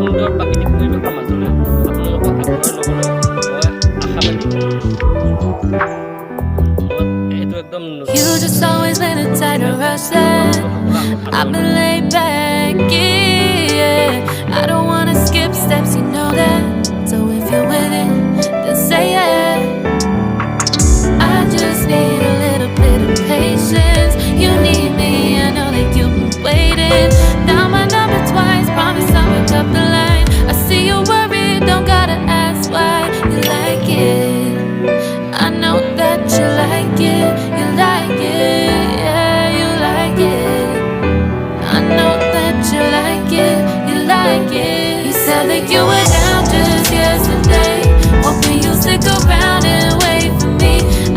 সুন্দৰ প্ৰাকৃতিক পৰিৱেশৰ মাজলৈ আপোনালোকক আগবঢ়াই ল'বলৈ মই আশাবাদী। এইটো একদম You just always been a tighter rush that I've been laid back, yeah. I don't wanna skip steps, you know that. So if you're with it, then say yeah. I just need a little bit of patience. You need me, I know that you've been waiting. Now my number twice, promise I'll pick up the line. I see you worried, don't gotta ask why. You like it, I know that you like it. You like it, yeah, you like it. I know that you like it, you like it. You said that you were down just yesterday, hoping you'll stick around and wait for me.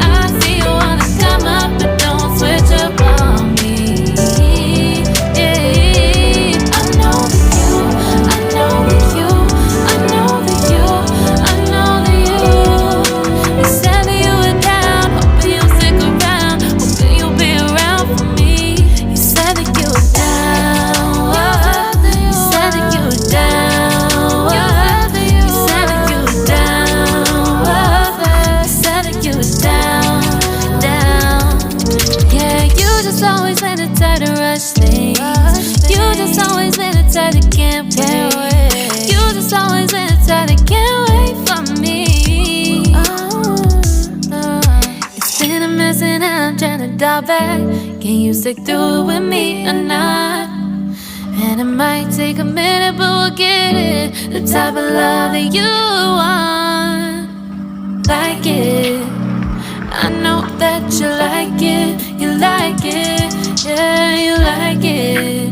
I see you wanna come up, but don't switch up on me. Yeah, I know that you, I know that you, I know that you, I know that you. You said that you were down, hoping you'll stick around, hoping you'll be around for me. You said that you were down, you said that you were down, you said that you were down, you said that you were down, down. Yeah, you just always been the type to rush things. You just always been the type that can't wait. You just always been the type that can't wait for me. It's been a mess and I'm trying to dial back. Can you stick through it with me or not? And it might take a minute, but we'll get it. The type of love that you want. Like it, I know that you like it. You like it, yeah, you like it.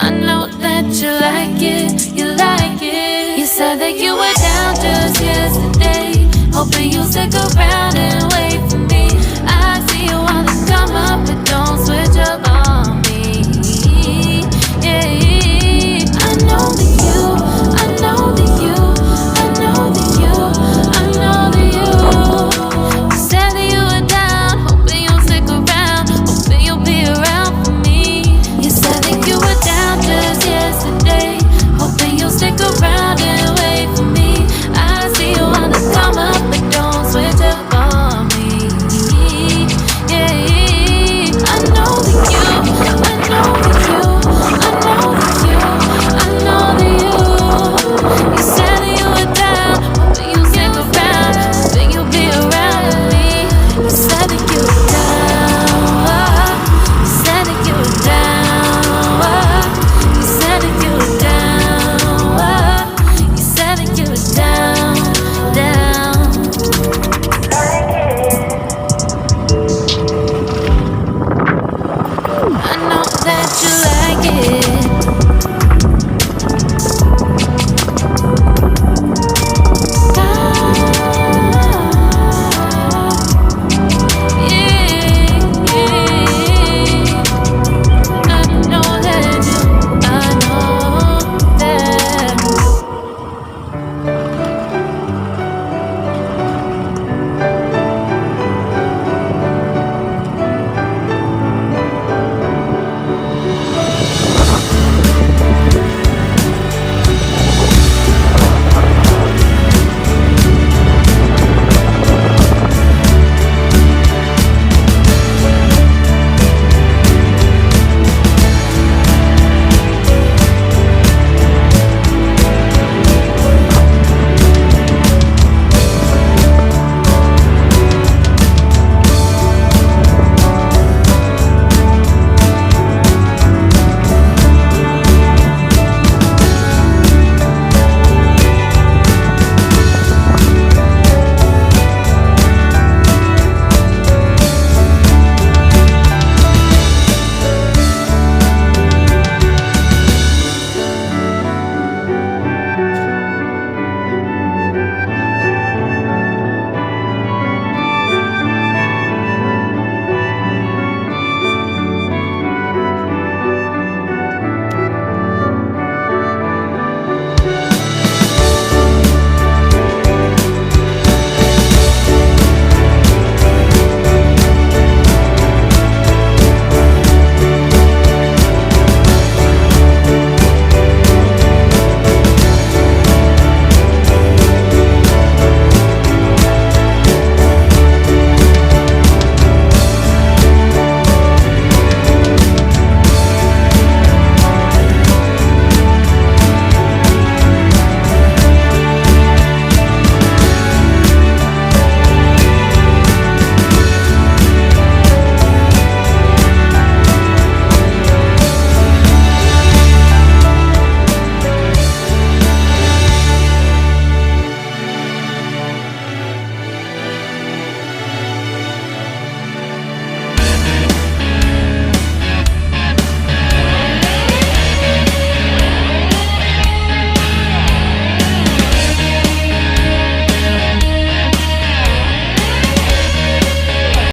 I know that you like it. You like it. You said that you were down just yesterday, hoping you'll stick around and